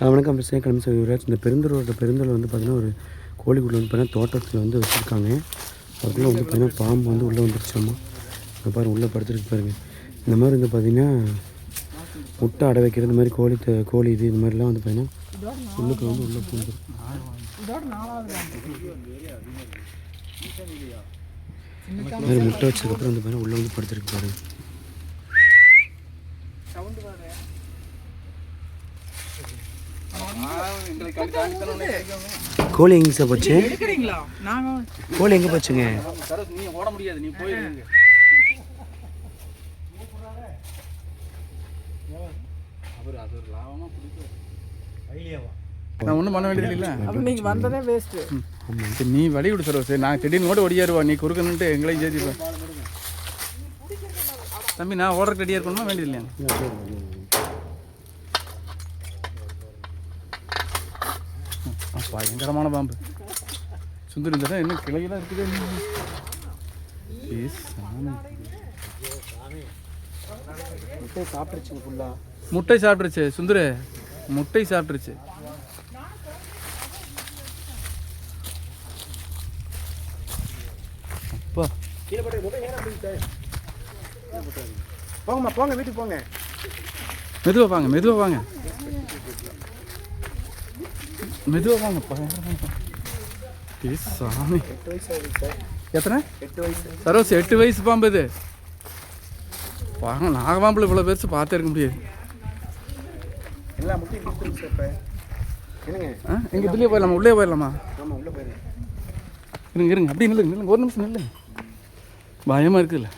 வணக்கம் கிளம்பி யுவராஜ். இந்த பெருந்தூர் வந்து பார்த்திங்கன்னா ஒரு கோழிக்குள்ளே வந்து பார்த்தீங்கன்னா தோட்டத்தில் வந்து வச்சுருக்காங்க. அதுக்குள்ளே வந்து பார்த்திங்கன்னா பாம்பு வந்து உள்ளே வந்துருச்சாம்மா. இந்த பாருங்கள் உள்ளே படுத்துருக்கு பாருங்கள். இந்த மாதிரி வந்து பார்த்திங்கன்னா முட்டை அடை வைக்கிறது, இந்த மாதிரி கோழி இது மாதிரிலாம் வந்து பார்த்திங்கன்னா உள்ளுக்கு வந்து உள்ளே பூந்துடும். இந்த மாதிரி முட்டை வச்சதுக்கப்புறம் வந்து பார்த்திங்கன்னா உள்ளே வந்து படுத்துருக்கு பாருங்கள். கோழி எங்க சார் போச்சு? கோழி எங்க போச்சுங்க? ஓட முடியாது, நீ போய் நான் ஒன்றும் பண்ண வேண்டியது இல்லை. நீங்கள் வந்ததே வேஸ்ட்டு. நீ வழி விடு சார். சரி, நான் திடீர்னு கூட ஓடியாருவா, நீ குறுக்கணுன்ட்டு எங்களையும் சேர்த்துப்பேன். தம்பி, நான் ஓடுறதுக்கு ரெடியாக இருக்கணுமா வேண்டியது இல்லையா? பயங்கரமான பாம்பு சுந்தர். இந்த இன்னும் கிளையெல்லாம் இருக்குது. முட்டை சாப்பிட்டுருச்சு சுந்தர், முட்டை சாப்பிட்டுருச்சு. அப்பா போங்கம்மா, போங்க வீட்டுக்கு போங்க. மெதுவாக வாங்க, மெதுவாக வாங்க, மெதுவாக வாங்க. சாமி, எத்தனை? 8 வயசு சரோஸ். 8 வயசு பாம்பு இது. பாருங்க, நாகபாம்பில் இவ்வளோ பெருசு பார்த்தே இருக்க முடியாது. எங்கள் இதுலேயே போயிடலாமா? உள்ளே போயிடலாமா? இருங்க இருங்க, அப்படி நில்லுங்க, ஒரு நிமிஷம் நில்லுங்க. பயமாக இருக்குல்ல?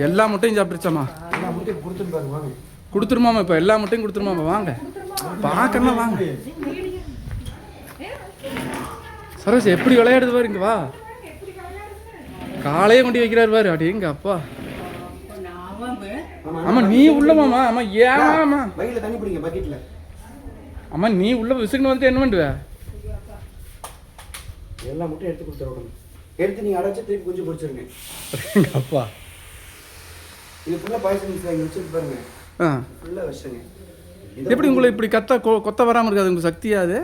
எல்லா முட்டையும் சாப்பிட்டுருச்சாமா? கொடுத்துருமாமா? இப்போ எல்லா முட்டையும் கொடுத்துருமாமா? வாங்க பார்க்கணும், வாங்க. சரோஸ் எப்படி விளையாடுது பாரு. இங்கே வா, காலையே கொண்டு வைக்கிறாரு பாரு. அப்படி எங்க அப்பா. ஆமா, நீ உள்ளமாமா? ஆமா, ஏமா வயில தண்ணி பிடிங்க பக்கெட்ல. ஆமா, நீ உள்ள விசுக்குன்னு வந்துட்டு என்ன பண்ணுவ? எல்லா முட்டையும் எடுத்து கொடுத்துருவோம். எடுத்து நீ அடைச்சு திருப்பி குஞ்சு பிடிச்சிருங்க. எங்க அப்பா, இது ஃபுல்லாக பாய்சன் இங்கே வச்சுட்டு பாருங்க. ஃபுல்லாக வச்சுங்க. எப்படி உங்களை இப்படி கொத்த வராமல் இருக்காது? உங்களுக்கு சக்தியா அது?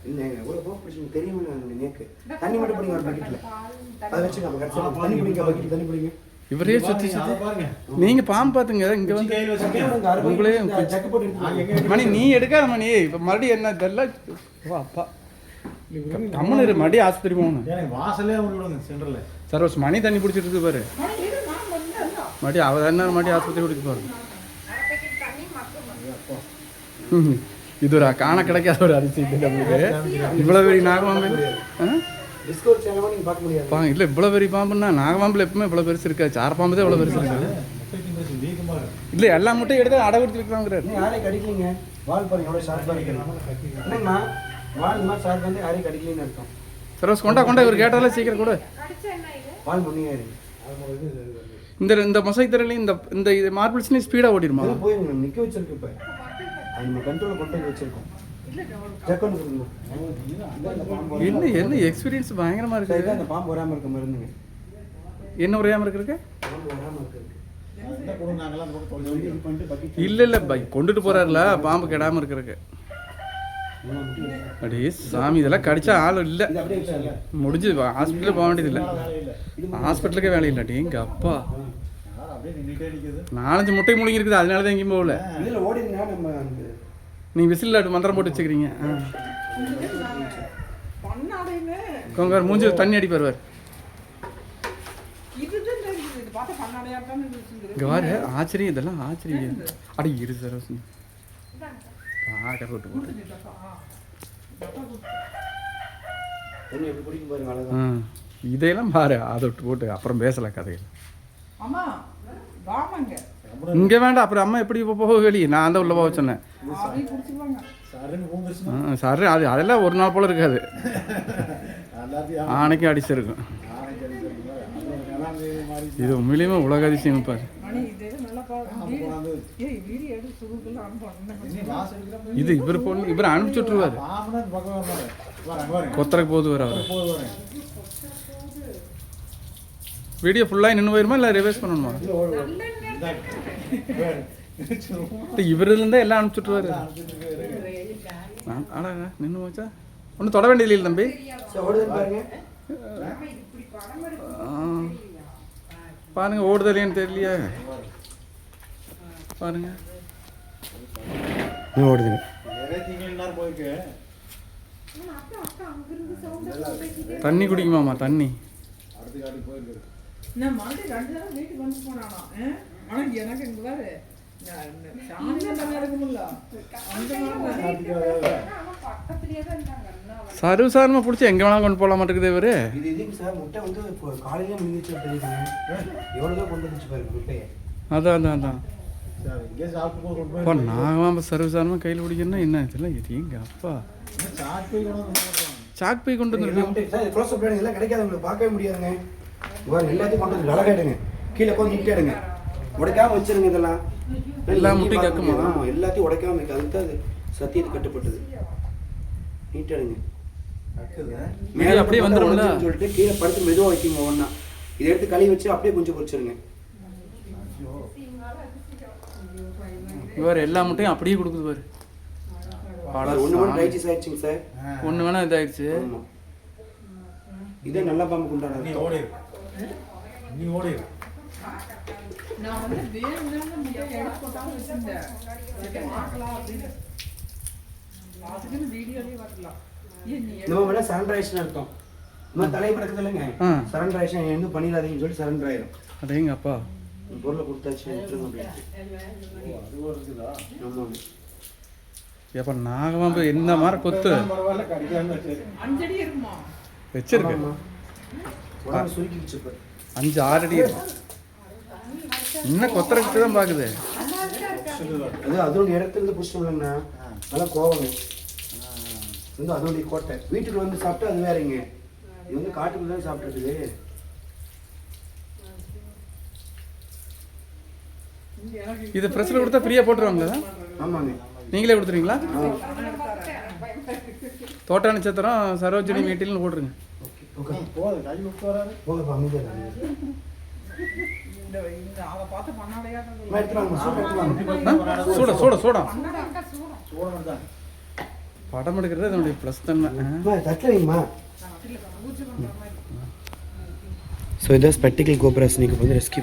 இல்லைங்க, எவ்வளோ போக பிடிச்சிங்க தெரியுமா? நேக்கு தண்ணி மட்டும் பிடிங்க ஒரு பக்கெட்டில். அதை வச்சுங்க. நம்ம தண்ணி பிடிங்க, பக்கெட் தண்ணி பிடிங்க. இவரே சுற்றி நீங்க பாம்பு பார்த்துங்க. இங்க வந்து உங்களே மணி நீ எடுக்காத மணி. இப்போ மறுபடியும் என்ன இதெல்லாம்? அப்பா கம்மனு மறுபடியும் ஆஸ்பத்திரி போகணும். சரோஸ் மணி தண்ணி பிடிச்சிட்டு இருக்கு பாரு. மறுபடியும் அவர் என்ன மறுபடியும் ஆஸ்பத்திரி பிடிச்சி பாரு. இது ஒரு காண கிடைக்காத ஒரு அரிசி நம்மளுக்கு. இவ்வளோ பெரிய நாகபாம்பு இல்லை, இவ்வளோ பெரிய பாம்புன்னா நாகபாம்பில் எப்பவுமே இவ்வளோ பெருசு இருக்காது. சார பாம்பு தான் இவ்வளோ பெருசு இருக்காது. இல்லை, எல்லா முட்டையும் எடுத்து அடை கொடுத்து வைக்கிறாங்கிறாரு. யாரையும் கடிக்கலீங்க. வால் பாருங்க எவ்வளோ ஷார்ப்பாக இருக்குது. என்னங்கண்ணா, வால் மாதிரி ஷார்ப் வந்து யாரையும் கடிக்கலன்னு அர்த்தம். சரோஸ் கொண்டா இவர் கேட்டாலே சீக்கிரம் கூட. வால் முன்னியா இருக்கு. இந்த மொசைக் தரையிலையும் இந்த இது மார்பிள்ஸ்லையும் ஸ்பீடாக ஓடிடுமா? போயிருங்க, நிற்க வச்சிருக்கு. இப்போ அது நம்ம கண்ட்ரோலில் கொண்டு வந்து வச்சிருக்கோம். என்ன எக்ஸ்பீரியன்ஸ் பயங்கரமா இருக்கு. அந்த பாம்பு வராமல் இருக்க மருந்துங்க. என்ன உரையாமல் இருக்கு? இல்லை கொண்டுட்டு போறாருல பாம்பு கெடாம இருக்கிறதுக்கு. அடே சாமி, இதெல்லாம் கடிச்சா ஆள் இல்லை, முடிஞ்சு ஹாஸ்பிட்டலுக்கு போக வேண்டியது இல்லை. ஹாஸ்பிட்டலுக்கே வேலை இல்லை. எங்க அப்பா 4-5 முட்டை முழுங்கி இருக்குது. அதனால தான் எங்கேயும் போகல. நீங்க விசில் மந்திரம் போட்டு வச்சுக்கிறீங்க. கொங்கார் மூஞ்சி தண்ணி அடிப்பார். இங்க வாரு, ஆச்சரியம், இதெல்லாம் ஆச்சரியம். அடி இரு சார், இதையெல்லாம் பாரு. அதை விட்டு போட்டு அப்புறம் பேசல கதையில். இங்க வேண்டாம். அப்புறம் அம்மா எப்படி போக வெளியே? நான் தான் உள்ள போக சொன்னேன். சார் அதெல்லாம் ஒரு நாள் போல இருக்காது. ஆனைக்கும் அடிச்சிருக்கும். இது உண்மையிலேயுமே உலக அதிசயம். பாரு, இது இவர் அனுப்பிச்சு விட்டுருவாரு. கொத்தரைக்கு போது வர வீடியோ ஃபுல்லாக நின்று போயிருமா இல்லை ரிவைஸ் பண்ணணுமா? இவருலேருந்தே எல்லாம் அனுப்பிச்சுட்ருவாரு. ஆடா நின்று போச்சா ஒன்றும் தொட வேண்டியது இல்லை தம்பி. பாருங்க ஓடுதலையான்னு தெரியலையே. பாருங்க ஓடுதுங்க. தண்ணி குடிக்குமாமா தண்ணி. சர்வசாரமாக பிடிச்சி எங்கே வேணாலும் கொண்டு போகலாம் மாட்டேங்குது இவரு. இது இதுங்க சார் முட்டை வந்து காலையிலே முடிஞ்சிச்சு தெரியுதுங்க. எவ்வளோ கொண்டு வந்துச்சு பாருங்க முட்டையை. அதான் இப்போ நாங்கள் சர்வசாரமாக கையில் பிடிக்கணும்னா என்ன இதெல்லாம் எங்க அப்பா சாக் பை கொண்டு வந்துருக்கு சார். க்ளோஸ் எல்லாம் கிடைக்காது உங்களுக்கு, பார்க்கவே முடியாதுங்க. எல்லாத்தையும் கொண்டு வந்து அழகாயிடுங்க. கீழே கொஞ்சம் நீட்டாடுங்க, உடைக்காம வச்சிருங்க. இதெல்லாம் எல்லா முட்டையும் கக்குமா? ஆமாம், எல்லாத்தையும் உடைக்காம இருக்கு. அதுக்கு தான் அது சத்தியத்துக்கு கட்டுப்பட்டது. நீட்டாடுங்க. மேலே அப்படியே வந்துடும்ல சொல்லிட்டு கீழே படுத்து மெதுவாக வைக்கிங்க. ஒன்றா இதை எடுத்து கழுவி வச்சு அப்படியே கொஞ்சம் பொரிச்சிருங்க. இவர் எல்லா முட்டையும் அப்படியே கொடுக்குது பாரு. ஒன்று வேணா ரைச்சிஸ் ஆயிடுச்சுங்க சார். ஒன்று வேணா இதாயிடுச்சு. இதே நல்லா பாம்பு கொண்டாடுறது. நீ ஓடி நம்ம வேணா சரண்டர் ஆயிடுச்சுன்னு அர்த்தம். நம்ம தலையை பறக்குது இல்லைங்க, சரண்டர் ஆயிடுச்சு எதுவும் பண்ணிடாதீங்கன்னு சொல்லி சரண்டர் ஆயிடும். அடேங்க அப்பா பொருளை கொடுத்தாச்சு. ஆமாம். எப்போ நாகமாம்பு என்ன மாதிரி கொத்து வச்சிருக்கு. சுருக்கிச்சு 5-6 அடி இருக்கும். இன்னும் கொத்தரக்கிட்டு தான் பார்க்குது. அது அதோட இடத்துல இருந்து பிடிச்சிட்டோம்லங்கண்ணா நல்லா கோவங்க. வந்து அதோடைய கோட்டை வீட்டுக்கு வந்து சாப்பிட்டா அது வேறங்க. இது வந்து காட்டுக்குள்ள தான் சாப்பிட்டுருக்குது. இது ப்ரெஸ்ஸில் கொடுத்தா ஃப்ரீயாக போட்டுருவாங்களா? ஆமாங்க. நீங்களே கொடுத்துருவீங்களா? தோட்ட நட்சத்திரம் சரோஜினி மீட்டில்னு போட்டுருங்க. சூட சூட சூட படம் எடுக்கிறது அதனுடைய ப்ளஸ் தன்மை. ஸோ இதான் ஸ்பெக்டிக்கல் கோபுராஸ் நீங்கள் வந்து ரெஸ்கியூ